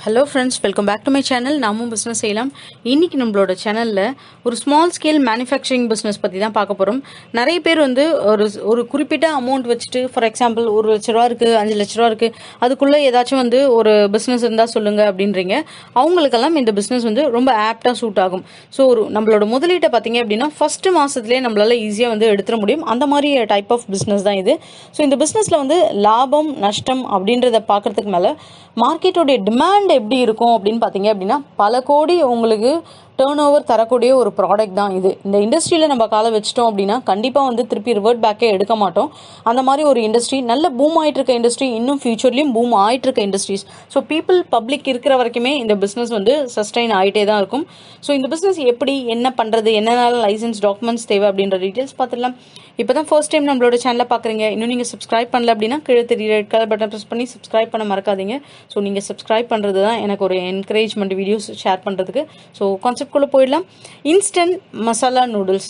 Hello friends, welcome back to my channel. நாமும் business செய்யலாம். இன்றைக்கி நம்மளோட சேனலில் ஒரு ஸ்மால் ஸ்கேல் மேனுஃபேக்சரிங் பிஸ்னஸ் பற்றி தான் பார்க்க போகிறோம். நிறைய பேர் வந்து ஒரு குறிப்பிட்ட அமௌண்ட் வச்சுட்டு, ஃபார் எக்ஸாம்பிள் 1,00,000 இருக்குது, 5,00,000 இருக்குது, அதுக்குள்ளே ஏதாச்சும் வந்து ஒரு பிஸ்னஸ் இருந்தால் சொல்லுங்கள் அப்படின்றீங்க. அவங்களுக்கெல்லாம் இந்த பிஸ்னஸ் வந்து ரொம்ப ஆப்டாக சூட் ஆகும். ஸோ நம்மளோட முதலீட்டை பார்த்தீங்க அப்படின்னா ஃபஸ்ட்டு மாதத்துலேயே நம்மளால் ஈஸியாக வந்து எடுத்துட முடியும். அந்த மாதிரி டைப் ஆஃப் பிஸ்னஸ் தான் இது. ஸோ இந்த பிஸ்னஸில் வந்து லாபம் நஷ்டம் அப்படின்றத பார்க்குறதுக்கு மேலே மார்க்கெட்டோடைய டிமாண்ட் எப்படி இருக்கும் அப்படின்னு பார்த்தீங்க அப்படின்னா, பல கோடி உங்களுக்கு டேர்ன் ஓவர் தரக்கூடிய ஒரு ப்ராடக்ட் தான் இது. இந்த இண்டஸ்ட்ரியில் நம்ம காலை வச்சிட்டோம் அப்படின்னா கண்டிப்பாக வந்து திருப்பி ரிவர்ட் பேக்கே எடுக்க மாட்டோம். அந்த மாதிரி ஒரு இண்டஸ்ட்ரி, நல்ல பூம் ஆகிட்டு இருக்க இண்டஸ்ட்ரி, இன்னும் ஃபியூச்சர்லேயும் பூம் ஆகிட்டு இருக்க இண்டஸ்ட்ரீஸ். ஸோ பப்ளிக் இருக்கிற வரைக்குமே இந்த பிஸ்னஸ் வந்து சஸ்டைன் ஆகிட்டே தான் இருக்கும். ஸோ இந்த பிஸ்னஸ் எப்படி, என்ன பண்ணுறது, என்னென்ன லைசன்ஸ் டாக்குமெண்ட்ஸ் தேவை அப்படின்ற டீட்டெயில்ஸ் பார்த்துடலாம். இப்போ தான் ஃபர்ஸ்ட் டைம் நம்மளோட சேனலை பார்க்குறீங்க, இன்னும் நீங்கள் சப்ஸ்கிரைப் பண்ணல அப்படின்னா கீழே தெரிய ரெட் கலர் பட்டன் ப்ரெஸ் பண்ணி சப்ஸ்கிரைப் பண்ண மறக்காதீங்க. ஸோ நீங்கள் சப்ஸ்கிரைப் பண்ணுறது தான் எனக்கு ஒரு என்கரேஜ்மெண்ட் வீடியோஸ் ஷேர் பண்ணுறதுக்கு. ஸோ கான்செப்ட்குள்ளே போயிடலாம். Instant masala noodles.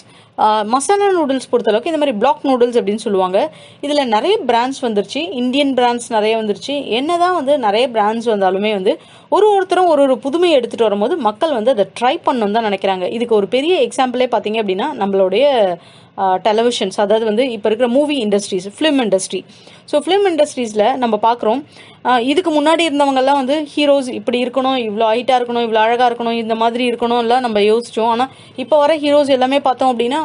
Masala noodles பொறுத்தளவுக்கு இந்த மாதிரி பிளாக் நூடுல்ஸ் அப்படின்னு சொல்லுவாங்க. இதில் நிறைய பிராண்ட்ஸ் வந்துருச்சு, இந்தியன் பிராண்ட்ஸ் நிறைய வந்துருச்சு. என்னதான் வந்து நிறைய பிராண்ட்ஸ் வந்தாலுமே வந்து ஒருத்தரும் ஒரு புதுமையை எடுத்துகிட்டு வரும்போது மக்கள் வந்து அதை ட்ரை பண்ணணும்னு தான் நினைக்கிறாங்க. இதுக்கு ஒரு பெரிய எக்ஸாம்பிளே பார்த்தீங்க அப்படின்னா நம்மளுடைய டெலிவிஷன்ஸ், அதாவது வந்து இப்போ இருக்கிற movie industries, film industry. So film இண்டஸ்ட்ரீஸில் நம்ம பார்க்குறோம், இதுக்கு முன்னாடி இருந்தவங்கெல்லாம் வந்து ஹீரோஸ் இப்படி இருக்கணும், இவ்வளோ ஹைட்டாக இருக்கணும், இவ்வளோ அழகாக இருக்கணும், இந்த மாதிரி இருக்கணும்லாம் நம்ம யோசித்தோம். ஆனால் இப்போ வர ஹீரோஸ் எல்லாமே பார்த்தோம் அப்படின்னா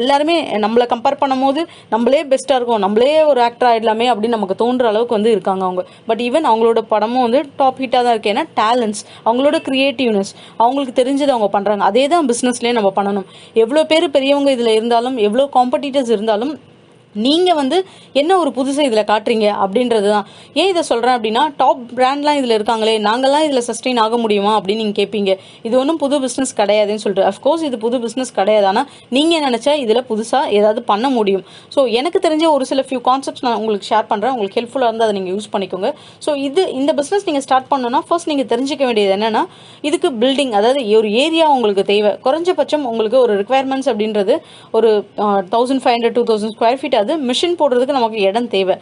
எல்லாருமே நம்மளை கம்பேர் பண்ணும் போது நம்மளே பெஸ்ட்டாக இருக்கும், நம்மளே ஒரு ஆக்டர் ஆகிடலாமே அப்படின்னு நமக்கு தோன்ற அளவுக்கு வந்து இருக்காங்க அவங்க. பட் ஈவன் அவங்களோட படமும் வந்து டாப் ஹிட்டாக தான் இருக்குது. ஏன்னா டேலண்ட்ஸ், அவங்களோட க்ரியேட்டிவ்னஸ், அவங்களுக்கு தெரிஞ்சதை அவங்க பண்ணுறாங்க. அதே தான் பிஸ்னஸ்லேயே நம்ம பண்ணணும். எவ்வளோ பேர் பெரியவங்க இதில் இருந்தாலும், எவ்வளோ காம்படிட்டர்ஸ் இருந்தாலும், நீங்கள் வந்து என்ன ஒரு புதுசை இதில் காட்டுறீங்க அப்படின்றது தான். ஏன் இதை சொல்கிறேன் அப்படின்னா, டாப் பிராண்ட்லாம் இதில் இருக்காங்களே, நாங்கள்லாம் இதில் சஸ்டெயின் ஆக முடியுமா அப்படின்னு நீங்கள் கேட்பீங்க. இது ஒன்றும் புது பிஸ்னஸ் கிடையாதுன்னு சொல்லிட்டு. அஃப்கோர்ஸ் இது புது பிஸ்னஸ் கிடையாது, ஆனால் நீங்கள் நினச்சா இதில் புதுசாக ஏதாவது பண்ண முடியும். ஸோ எனக்கு தெரிஞ்ச ஒரு சில ஃபியூ கான்செப்ட்ஸ் நான் உங்களுக்கு ஷேர் பண்ணுறேன். உங்களுக்கு ஹெல்ப்ஃபுல்லாக இருந்தால் அதை நீங்கள் யூஸ் பண்ணிக்கோங்க. ஸோ இந்த பிஸ்னஸ் நீங்கள் ஸ்டார்ட் பண்ணணும்னா ஃபர்ஸ்ட் நீங்கள் தெரிஞ்சிக்க வேண்டியது என்னென்னா, இதுக்கு பில்டிங், அதாவது ஒரு ஏரியா உங்களுக்கு தேவை. குறைஞ்சபட்சம் உங்களுக்கு ஒரு ரிக்வயர்மெண்ட்ஸ் அப்படின்றது ஒரு 1,500 2,000 ஸ்கொயர் ஃபீட். அது மிஷின் போடுறதுக்கு நமக்கு இடம் தேவை.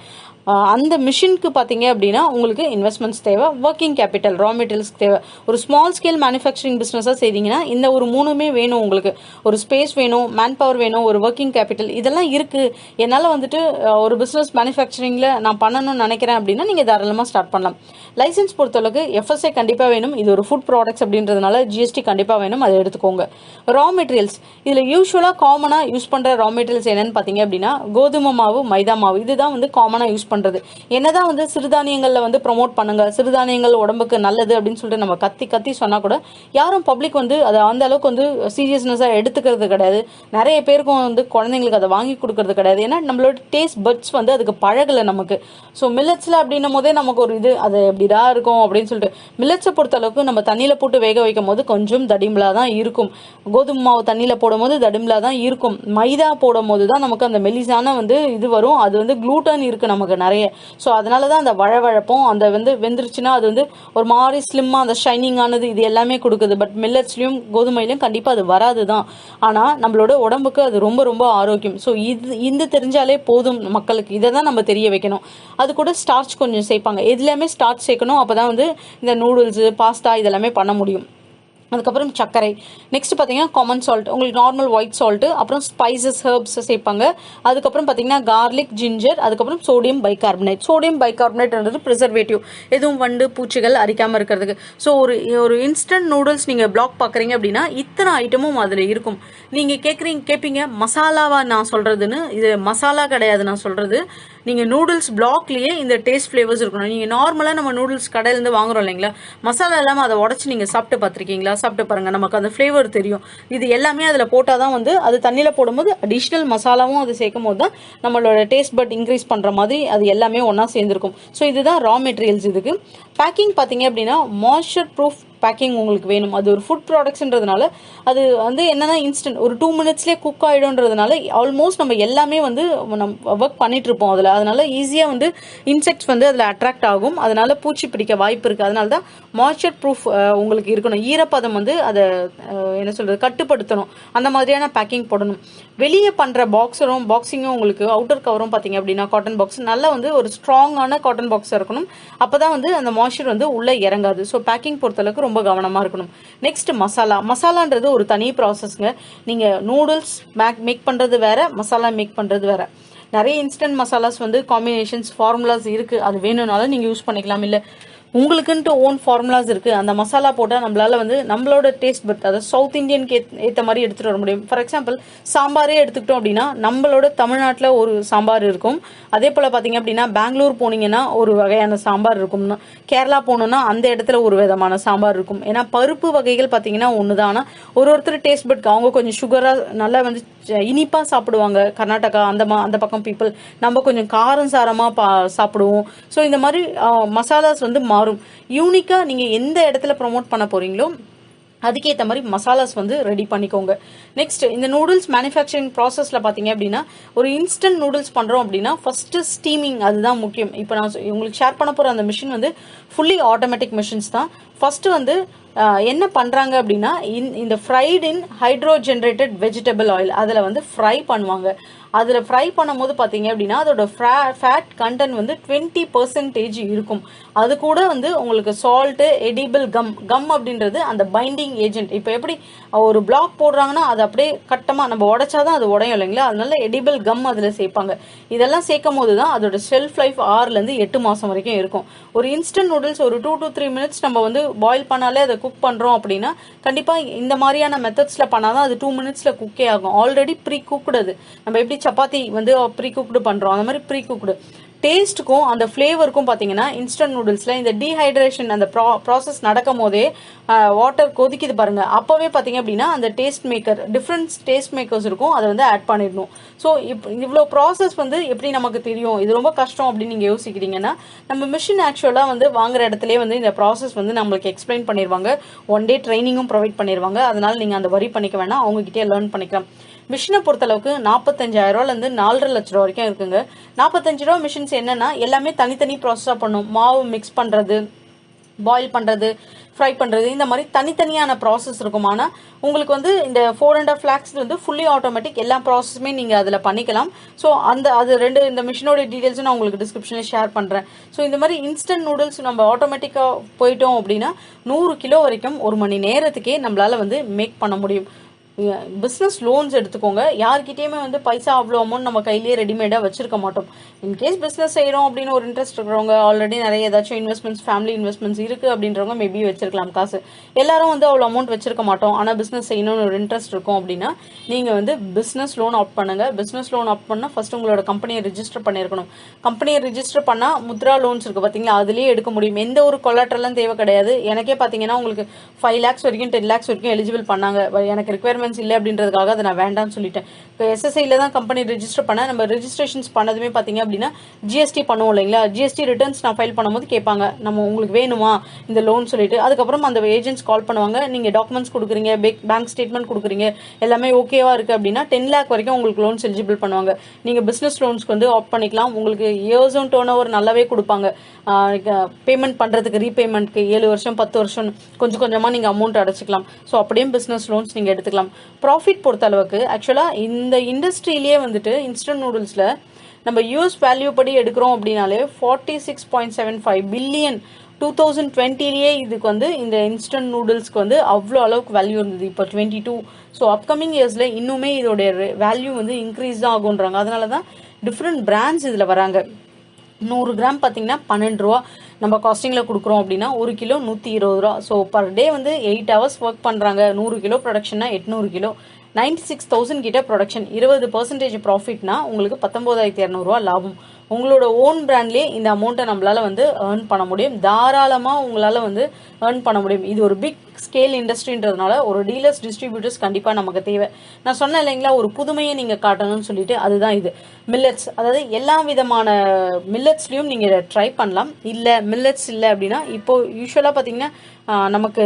அந்த மிஷினுக்கு பார்த்தீங்க அப்படின்னா உங்களுக்கு இன்வெஸ்ட்மெண்ட்ஸ் தேவை, ஒர்க்கிங் கேபிட்டல், ரா மெட்டீரியல்ஸ் தேவை. ஒரு ஸ்மால் ஸ்கேல் மேனுஃபேக்சரிங் பிஸ்னஸாக செய்தீங்கன்னா இந்த ஒரு மூணுமே வேணும் உங்களுக்கு. ஒரு ஸ்பேஸ் வேணும், மேன் பவர் வேணும், ஒரு ஒர்க்கிங் கேபிட்டல், இதெல்லாம் இருக்குது. என்னால் வந்துட்டு ஒரு பிஸ்னஸ் மேனுஃபேக்சரிங்கில் நான் பண்ணணும்னு நினைக்கிறேன் அப்படின்னா நீங்கள் தாராளமாக ஸ்டார்ட் பண்ணலாம். லைசன்ஸ் பொறுத்தளவுக்கு எஃப்எஸ்ஐ கண்டிப்பாக வேணும். இது ஒரு ஃபுட் ப்ராடக்ட்ஸ் அப்படின்றதுனால ஜிஎஸ்டி கண்டிப்பாக வேணும், அதை எடுத்துக்கோங்க. ரா மெட்டீரியல்ஸ், இதில் யூஸ்வலாக காமனாக யூஸ் பண்ணுற ரா மெட்டீரியல்ஸ் என்னென்னு பார்த்தீங்க அப்படின்னா கோதுமை மாவு, மைதா மாவு, இதுதான் வந்து காமனாக யூஸ் பண்ணுறது. என்னதான் வந்து சிறுதானியங்களில் வந்து ப்ரொமோட் பண்ணுங்க, சிறுதானியங்கள் உடம்புக்கு நல்லது அப்படின்னு சொல்லிட்டு நம்ம கத்தி சொன்னால் கூட யாரும் பப்ளிக் வந்து அதை அந்த அளவுக்கு வந்து சீரியஸ்னஸாக எடுத்துக்கிறது கிடையாது. நிறைய பேருக்கும் வந்து குழந்தைங்களுக்கு அதை வாங்கி கொடுக்கறது கிடையாது. ஏன்னா நம்மளோட டேஸ்ட் பட்ஸ் வந்து அதுக்கு பழகலை நமக்கு. ஸோ மில்லட்ஸில் அப்படின்னும் போதே நமக்கு ஒரு இது, அது எப்படிடா இருக்கும் அப்படின்னு சொல்லிட்டு. மில்லட்ஸை பொறுத்த அளவுக்கு நம்ம தண்ணியில் போட்டு வேக வைக்கும் போது கொஞ்சம் தடிமலாக தான் இருக்கும். கோதுமை மாவு தண்ணியில் போடும் போது தடிமலாக தான் இருக்கும். மைதா போடும் போது தான் நமக்கு அந்த மெலிசான வந்து இது வரும். அது வந்து குளூட்டன் இருக்குது நமக்கு நிறைய. ஸோ அதனால தான் அந்த வழவழப்பம், அந்த வந்து வெந்துருச்சுன்னா அது வந்து ஒரு மாதிரி ஸ்லிம்மாக அந்த ஷைனிங் ஆனது இது எல்லாமே கொடுக்குது. பட் மில்லட்ஸ்லையும் கோதுமையிலையும் கண்டிப்பாக அது வராது தான். ஆனால் நம்மளோட உடம்புக்கு அது ரொம்ப ரொம்ப ஆரோக்கியம். ஸோ இது தெரிஞ்சாலே போதும் மக்களுக்கு. இதை தான் நம்ம தெரிய வைக்கணும். அது கூட ஸ்டார்ச் கொஞ்சம் சேர்ப்பாங்க, எதுலையுமே ஸ்டார்ச் சேர்க்கணும். அப்போ தான் வந்து இந்த நூடுல்ஸு, பாஸ்தா இதெல்லாமே பண்ண முடியும். அதுக்கப்புறம் சர்க்கரை. நெக்ஸ்ட் பார்த்தீங்கன்னா காமன் சால்ட், உங்களுக்கு நார்மல் ஒயிட் சால்ட்டு, அப்புறம் ஸ்பைசஸ், ஹெர்ப்ஸ் சேர்ப்பாங்க. அதுக்கப்புறம் பார்த்தீங்கன்னா கார்லிக், ஜிஞ்சர், அதுக்கப்புறம் சோடியம் பைகார்பனேட். சோடியம் பைகார்பனேட்ன்றது ப்ரிசர்வேட்டிவ், எதுவும் வண்டு பூச்சிகள் அரிக்காமல் இருக்கிறதுக்கு. ஸோ ஒரு இன்ஸ்டன்ட் நூடுல்ஸ் நீங்கள் பிளாக் பார்க்குறீங்க அப்படின்னா இத்தனை ஐட்டமும் அதில் இருக்கும். நீங்கள் கேட்பீங்க மசாலாவா நான் சொல்கிறதுன்னு. இது மசாலா கிடையாது நான் சொல்கிறது. நீங்கள் நூடுல்ஸ் பிளாக்லேயே இந்த டேஸ்ட் ஃப்ளேவர்ஸ் இருக்கணும். நீங்கள் நார்மலாக நம்ம நூடுல்ஸ் கடையிலேருந்து வாங்குறோம் இல்லைங்களா, மசாலா இல்லாமல் அதை உடச்சி நீங்கள் சாப்பிட்டு பார்த்துருக்கீங்களா? சாப்பிட்டு பாருங்கள், நமக்கு அந்த ஃப்ளேவர் தெரியும். இது எல்லாமே அதில் போட்டால் தான் வந்து அது தண்ணியில் போடும்போது அடிஷ்னல் மசாலாவும் அது சேர்க்கும் போது தான் நம்மளோட டேஸ்ட் பட் இன்க்ரீஸ் பண்ணுற மாதிரி அது எல்லாமே ஒன்றா சேர்ந்துருக்கும். ஸோ இதுதான் ரா மெட்டீரியல்ஸ். இதுக்கு பேக்கிங் பார்த்தீங்க அப்படின்னா மாய்ஸ்சர் ப்ரூஃப் பேக்கிங் உங்களுக்கு வேணும். அது ஒரு ஃபுட் ப்ராடக்ட்ஸ்ன்றதுனால அது வந்து என்னன்னா இன்ஸ்டன்ட் ஒரு 2 மினிட்ஸ்லேயே குக் ஆகிடும்ன்றதுனால ஆல்மோஸ்ட் நம்ம எல்லாமே வந்து நம்ம ஒர்க் பண்ணிட்டு இருப்போம் அதில். அதனால ஈஸியாக வந்து இன்செக்ட்ஸ் வந்து அதில் அட்ராக்ட் ஆகும். அதனால பூச்சி பிடிக்க வாய்ப்பு இருக்குது. அதனால தான் மாய்ஸ்சர் ப்ரூஃப் உங்களுக்கு இருக்கணும். ஈரப்பதம் வந்து அதை என்ன சொல்கிறது கட்டுப்படுத்தணும். அந்த மாதிரியான பேக்கிங் போடணும். வெளியே பண்ணுற பாக்ஸிங்கும் உங்களுக்கு அவுட்டர் கவரும் பார்த்தீங்க அப்படின்னா காட்டன் பாக்ஸ் நல்லா வந்து ஒரு ஸ்ட்ராங்கான காட்டன் பாக்ஸாக இருக்கணும். அப்போ தான் வந்து அந்த மாய்ஸ்சர் வந்து உள்ளே இறங்காது. ஸோ பேக்கிங் பொறுத்தளவுக்கு ரொம்ப கவனமாக இருக்கணும். நெக்ஸ்ட் மசாலான்றது ஒரு தனி ப்ராசஸ்ங்க. நீங்கள் நூடுல்ஸ் மேக் பண்ணுறது வேற, மசாலா மேக் பண்ணுறது வேற. நிறைய இன்ஸ்டன்ட் மசாலாஸ் வந்து காம்பினேஷன்ஸ் ஃபார்முலாஸ் இருக்குது. அது வேணும்னாலும் நீங்கள் யூஸ் பண்ணிக்கலாம். இல்லை உங்களுக்குன்ட்டு ஓன் ஃபார்முலாஸ் இருக்குது, அந்த மசாலா போட்டால் நம்மளால வந்து நம்மளோட டேஸ்ட் பட் அதாவது சவுத் இந்தியனுக்கு ஏற்ற மாதிரி எடுத்துகிட்டு வர முடியும். ஃபார் எக்ஸாம்பிள் சாம்பாரே எடுத்துக்கிட்டோம் அப்படின்னா நம்மளோட தமிழ்நாட்டில் ஒரு சாம்பார் இருக்கும். அதே போல் பார்த்தீங்க அப்படின்னா பெங்களூர் போனீங்கன்னா ஒரு வகையான சாம்பார் இருக்கும்னா, கேரளா போனோன்னா அந்த இடத்துல ஒரு விதமான சாம்பார் இருக்கும். ஏன்னா பருப்பு வகைகள் பார்த்தீங்கன்னா ஒன்று தான். ஆனால் ஒருத்தர் டேஸ்ட் பட் அவங்க கொஞ்சம் சுகராக நல்லா வந்து இனிப்பாக சாப்பிடுவாங்க. கர்நாடகா அந்த பக்கம் பீப்புள் நம்ம கொஞ்சம் காரம் சாரமாக சாப்பிடுவோம். ஸோ இந்த மாதிரி மசாலாஸ் வந்து மாறும். யூனிக்காக நீங்கள் எந்த இடத்துல ப்ரொமோட் பண்ண போகிறீங்களோ அதுக்கேற்ற மாதிரி மசாலாஸ் வந்து ரெடி பண்ணிக்கோங்க. நெக்ஸ்ட் இந்த நூடுல்ஸ் மேனுஃபேக்சரிங் ப்ராசஸில் பார்த்தீங்க அப்படின்னா ஒரு இன்ஸ்டன்ட் நூடுல்ஸ் பண்ணுறோம் அப்படின்னா ஃபஸ்ட்டு ஸ்டீமிங் அதுதான் முக்கியம். இப்போ நான் உங்களுக்கு ஷேர் பண்ண போகிற அந்த மிஷின் வந்து ஃபுல்லி ஆட்டோமேட்டிக் மிஷின்ஸ் தான். ஃபஸ்ட்டு வந்து என்ன பண்ணுறாங்க அப்படின்னா இந்த ஃப்ரைட் இன் ஹைட்ரோ ஜென்ரேட்டட் வெஜிடபிள் ஆயில் அதில் வந்து ஃப்ரை பண்ணுவாங்க. அதில் ஃப்ரை பண்ணும்போது பார்த்தீங்க அப்படின்னா அதோட ஃபேட் கண்டென்ட் வந்து 20% இருக்கும். அது கூட வந்து உங்களுக்கு சால்ட்டு, எடிபிள் கம் அப்படின்றது அந்த பைண்டிங் ஏஜென்ட். இப்போ எப்படி ஒரு பிளாக் போடுறாங்கன்னா அது அப்படியே கட்டமாக நம்ம உடைச்சாதான் அது உடையும் இல்லைங்களா, அதனால எடிபிள் கம் அதில் சேர்ப்பாங்க. இதெல்லாம் சேர்க்கும் போது தான் அதோட ஷெல்ஃப் லைஃப் 6லேருந்து 8 மாதம் வரைக்கும் இருக்கும். ஒரு இன்ஸ்டன்ட் நூடுல்ஸ் ஒரு 2 to 3 மினிட்ஸ் நம்ம வந்து பாயில் பண்ணாலே அதை குக் பண்ணுறோம் அப்படின்னா கண்டிப்பாக இந்த மாதிரியான மெத்தட்ஸில் பண்ணாதான் அது 2 மினிட்ஸில் குக்கே ஆகும். Already precooked. அது நம்ம எப்படி சப்பாத்தி வந்து ப்ரீ குக்டு பண்ணுறோம் அந்த மாதிரி ப்ரீ குக்டு. டேஸ்ட்டுக்கும் அந்த ஃப்ளேவருக்கும் பார்த்தீங்கன்னா இன்ஸ்டன்ட் நூடுல்ஸில் இந்த டீஹைட்ரேஷன் அந்த ப்ராசஸ் நடக்கும் போதே வாட்டர் கொதிக்குது பாருங்க, அப்போவே பார்த்தீங்க அப்படின்னா அந்த taste maker different taste makers இருக்கும், அதை வந்து ஆட் பண்ணிடணும். ஸோ இவ்வளோ ப்ராசஸ் வந்து எப்படி நமக்கு தெரியும், இது ரொம்ப கஷ்டம் அப்படின்னு நீங்கள் யோசிக்கிறீங்கன்னா நம்ம மிஷின் ஆக்சுவலாக வந்து வாங்குற இடத்துலேயே வந்து இந்த ப்ராசஸ் வந்து நம்மளுக்கு எக்ஸ்பிளைன் பண்ணிடுவாங்க. 1 day ட்ரைனிங்கும் ப்ரொவைட் பண்ணிடுவாங்க. அதனால நீங்கள் அந்த வரி பண்ணிக்க வேணாம், அவங்ககிட்டயே லேர்ன் பண்ணிக்கலாம். மிஷினை பொறுத்தளவுக்கு 45,000 4.5 லட்ச ரூபா வரைக்கும் இருக்குங்க. 45 ரூபா மிஷின்ஸ் என்னன்னா எல்லாமே தனித்தனி ப்ராசஸாக பண்ணும். மாவு மிக்ஸ் பண்ணுறது, பாயில் பண்ணுறது, ஃப்ரை பண்ணுறது, இந்த மாதிரி தனித்தனியான ப்ராசஸ் இருக்கும். ஆனால் உங்களுக்கு வந்து இந்த 4.5 lakhs வந்து ஃபுல்லி ஆட்டோமேட்டிக் எல்லா ப்ராசஸுமே நீங்கள் அதில் பண்ணிக்கலாம். ஸோ அது இந்த மிஷினோட டீட்டெயில்ஸும் நான் உங்களுக்கு டிஸ்கிரிப்ஷனில் ஷேர் பண்ணுறேன். ஸோ இந்த மாதிரி இன்ஸ்டன்ட் நூடுல்ஸ் நம்ம ஆட்டோமேட்டிக்காக போயிட்டோம் அப்படின்னா 100 கிலோ வரைக்கும் 1 மணி நேரத்துக்கே நம்மளால் வந்து மேக் பண்ண முடியும். பிஸ்னஸ் லோன்ஸ் எடுத்துக்கோங்க. யார்கிட்டயுமே வந்து பைசா அவ்வளோ அமௌண்ட் நம்ம கையிலேயே ரெடிமேடாக வச்சிருக்க மாட்டோம். இன்கேஸ் பிஸ்னஸ் செய்கிறோம் அப்படின்னு ஒரு இன்ட்ரெஸ்ட் இருக்கிறவங்க, ஆல்ரெடி நிறைய ஏதாச்சும் இன்வெஸ்ட்மெண்ட்ஸ், ஃபேமிலி இன்வெஸ்ட்மெண்ட்ஸ் இருக்குது அப்படின்றவங்க மேபி வச்சிருக்கலாம் காசு. எல்லாரும் வந்து அவ்வளோ அமௌண்ட் வச்சிருக்க மாட்டோம். ஆனால் பிஸ்னஸ் செய்யணும்னு ஒரு இன்ட்ரெஸ்ட் இருக்கும் அப்படின்னா நீங்கள் வந்து பிஸ்னஸ் லோன் ஆப்ட் பண்ணுங்கள். பிஸ்னஸ் லோன் ஆப்ட் பண்ணால் ஃபர்ஸ்ட் உங்களோட கம்பெனியை ரிஜிஸ்டர் பண்ணியிருக்கணும். கம்பெனியை ரிஜிஸ்டர் பண்ணால் முத்ரா லோன்ஸ் இருக்குது பார்த்தீங்களா, அதுலேயே எடுக்க முடியும். எந்த ஒரு கொலாட்ரலும் தேவை கிடையாது. எனக்கே பார்த்தீங்கன்னா உங்களுக்கு 5 lakhs வரைக்கும் 10 lakhs வரைக்கும் எலிஜிபிள் பண்ணாங்க. எனக்கு ரிக்யர்மெண்ட்ஸ் இல்லை அப்படின்றதுக்காக அதை நான் வேண்டாம்னு சொல்லிட்டேன். இப்போ எஸ்எஸ்ஐயில் தான் கம்பெனி ரிஜிஸ்டர் பண்ணேன். நம்ம ரிஜிஸ்ட்ரேஷன்ஸ் பண்ணதுமே பார்த்தீங்க அப்படின்னா ஜிஎஸ்டி பண்ணுவோம் இல்லைங்களா, ஜிஎஸ்டி ரிட்டர்ன்ஸ் நான் ஃபைல் பண்ணும்போது கேட்பாங்க நம்ம உங்களுக்கு வேணுமா இந்த லோன் சொல்லிட்டு. அதுக்கப்புறம் அந்த ஏஜென்ட்ஸ் கால் பண்ணுவாங்க. நீங்கள் டாக்குமெண்ட்ஸ் கொடுக்குறீங்க, பேங்க் ஸ்டேட்மெண்ட் கொடுக்குறீங்க, எல்லாமே ஓகேவா இருக்குது அப்படின்னா 10 lakh வரைக்கும் உங்களுக்கு லோன்ஸ் எலிஜிபிள் பண்ணுவாங்க. நீங்கள் பிஸ்னஸ் லோன்ஸ்க்கு வந்து ஆப்ட் பண்ணிக்கலாம். உங்களுக்கு இயர்ஸும் டர்ன் ஓவர் நல்லாவே கொடுப்பாங்க. பேமெண்ட் பண்ணுறதுக்கு ரீபேமெண்ட்க்கு 7 வருஷம் 10 வருஷம் கொஞ்சம் கொஞ்சமாக நீங்கள் அமௌண்ட் அடைச்சிக்கலாம். ஸோ அப்படியே பிஸ்னஸ் லோன்ஸ் நீங்கள் எடுத்துக்கலாம். ப்ராஃபிட் பொறுத்த அளவுக்கு ஆக்சுவலாக இந்த இண்டஸ்ட்ரியிலேயே வந்துட்டு இன்ஸ்டன்ட் நூடுல்ஸில் நம்ம யூஎஸ் வேல்யூ படி எடுக்கிறோம் அப்படின்னாலே 46.75 பில்லியன் 2020லேயே இதுக்கு வந்து இந்த இன்ஸ்டன்ட் நூடுல்ஸ்க்கு வந்து அவ்வளோ அளவுக்கு வேல்யூ இருந்தது. இப்போ 22. ஸோ அப்கமிங் இயர்ஸில் இன்னுமே இதோடைய வேல்யூ வந்து இன்க்ரீஸ் தான் ஆகுன்றாங்க. அதனால தான் டிஃப்ரெண்ட் பிராண்ட்ஸ் இதில் வராங்க. 100 கிராம் பார்த்தீங்கன்னா 12 ரூபா நம்ம காஸ்டிங்கில் கொடுக்குறோம் அப்படின்னா 1 கிலோ 120 ரூபா. ஸோ பர் டே வந்து 8 hours ஒர்க் பண்ணுறாங்க. 100 கிலோ ப்ரொடக்ஷன்னா 800 கிலோ 96,000 கிட்ட ப்ரொடக்ஷன். 20% ப்ராஃபிட்னா உங்களுக்கு 19,200 ரூபா லாபம். உங்களோட ஓன் பிராண்ட்லேயே இந்த அமௌண்ட்டை நம்மளால வந்து ஏர்ன் பண்ண முடியும். தாராளமாக உங்களால் வந்து ஏர்ன் பண்ண முடியும். இது ஒரு பிக் ஸ்கேல் இண்டஸ்ட்ரின்றதுனால ஒரு டீலர்ஸ் டிஸ்ட்ரிபியூட்டர்ஸ் கண்டிப்பாக நமக்கு தேவை. நான் சொன்னேன் இல்லைங்களா, ஒரு புதுமையை நீங்கள் காட்டணும்னு சொல்லிட்டு, அதுதான் இது. மில்லட்ஸ், அதாவது எல்லா விதமான மில்லட்ஸ்லையும் நீங்கள் ட்ரை பண்ணலாம். இல்லை மில்லட்ஸ் இல்லை அப்படின்னா, இப்போது யூஸ்வலாக பார்த்தீங்கன்னா நமக்கு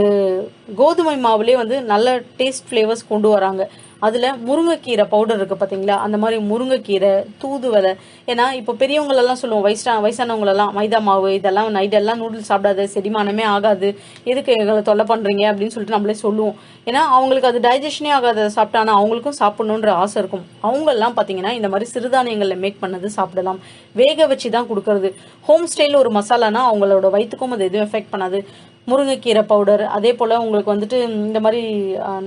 கோதுமை மாவுலேயே வந்து நல்ல டேஸ்ட் ஃப்ளேவர்ஸ் கொண்டு வராங்க. அதில் முருங்கைக்கீரை பவுடர் இருக்குது பார்த்தீங்களா, அந்த மாதிரி முருங்கைக்கீரை, தூதுவளை. ஏன்னா இப்போ பெரியவங்களெல்லாம் சொல்லுவோம், வயசானவங்களெல்லாம் மைதா மாவு இதெல்லாம் நைட்டெல்லாம் நூடுல்ஸ் சாப்பிடாது, செரிமானமே ஆகாது, எதுக்கு எங்களை தொல்லை பண்ணுறீங்க அப்படின்னு சொல்லிட்டு நம்மளே சொல்லுவோம். ஏன்னா அவங்களுக்கு அது டைஜஷனே ஆகாது சாப்பிட்டானா, அவங்களுக்கும் சாப்பிடணுன்ற ஆசை இருக்கும். அவங்கெல்லாம் பார்த்தீங்கன்னா இந்த மாதிரி சிறுதானியங்களில் மேக் பண்ணது சாப்பிடலாம். வேக வச்சு தான் கொடுக்கறது. ஹோம் ஸ்டைலில் ஒரு மசாலானா அவங்களோட வயிற்றுக்கும் அது எதுவும் எஃபெக்ட் பண்ணாது. முருங்கைக்கீரை பவுடர், அதே போல் உங்களுக்கு வந்துட்டு இந்த மாதிரி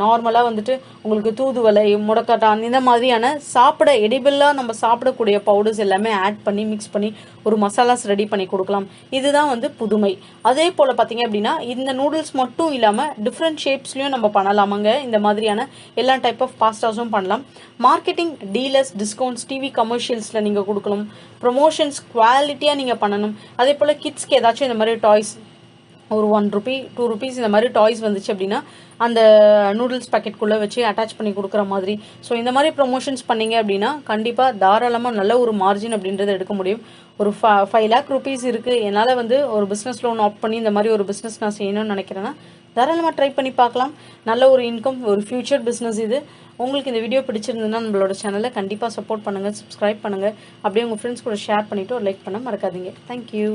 நார்மலாக வந்துட்டு உங்களுக்கு தூதுவளை, முடக்கட்டான், இந்த மாதிரியான சாப்பிட எடிபிளாக நம்ம சாப்பிடக்கூடிய பவுடர்ஸ் எல்லாமே ஆட் பண்ணி மிக்ஸ் பண்ணி ஒரு மசாலாஸ் ரெடி பண்ணி கொடுக்கலாம். இதுதான் வந்து புதுமை. அதே போல் பார்த்தீங்க அப்படின்னா இந்த நூடுல்ஸ் மட்டும் இல்லாமல் டிஃப்ரெண்ட் ஷேப்ஸ்லையும் நம்ம பண்ணலாமாங்க. இந்த மாதிரியான எல்லா டைப் ஆஃப் பாஸ்டாஸும் பண்ணலாம். மார்க்கெட்டிங், டீலர்ஸ், டிஸ்கவுண்ட்ஸ், டிவி கமர்ஷியல்ஸில் நீங்கள் கொடுக்கணும். ப்ரொமோஷன்ஸ் குவாலிட்டியாக நீங்கள் பண்ணணும். அதே போல் கிட்ஸ்க்கு ஏதாச்சும் இந்த மாதிரி டாய்ஸ், ஒரு 1 ரூபி 2 ருபீஸ் இந்த மாதிரி டாய்ஸ் வந்துச்சு அப்படின்னா அந்த நூடுல்ஸ் பேக்கெட்குள்ளே வச்சு அட்டாச் பண்ணி கொடுக்குற மாதிரி. ஸோ இந்த மாதிரி ப்ரொமோஷன்ஸ் பண்ணிங்க அப்படின்னா கண்டிப்பாக தாராளமாக நல்ல ஒரு மார்ஜின் அப்படின்றத எடுக்க முடியும். ஒரு 5 lakh rupees இருக்குது, என்னால் வந்து ஒரு பிஸ்னஸ் லோன் ஆப்ட் பண்ணி இந்த மாதிரி ஒரு பிஸ்னஸ் நான் செய்யணும்னு நினைக்கிறேன்னா தாராளமாக ட்ரை பண்ணி பார்க்கலாம். நல்ல ஒரு இன்கம், ஒரு ஃபியூச்சர் பிஸ்னஸ் இது. உங்களுக்கு இந்த வீடியோ பிடிச்சிருந்ததுன்னா நம்மளோட சேனலை கண்டிப்பாக சப்போர்ட் பண்ணுங்கள், சப்ஸ்கிரைப் பண்ணுங்கள். அப்படியே உங்கள் ஃப்ரெண்ட்ஸ் கூட ஷேர் பண்ணிவிட்டு ஒரு லைக் பண்ண மறக்காதீங்க. தேங்க்யூ.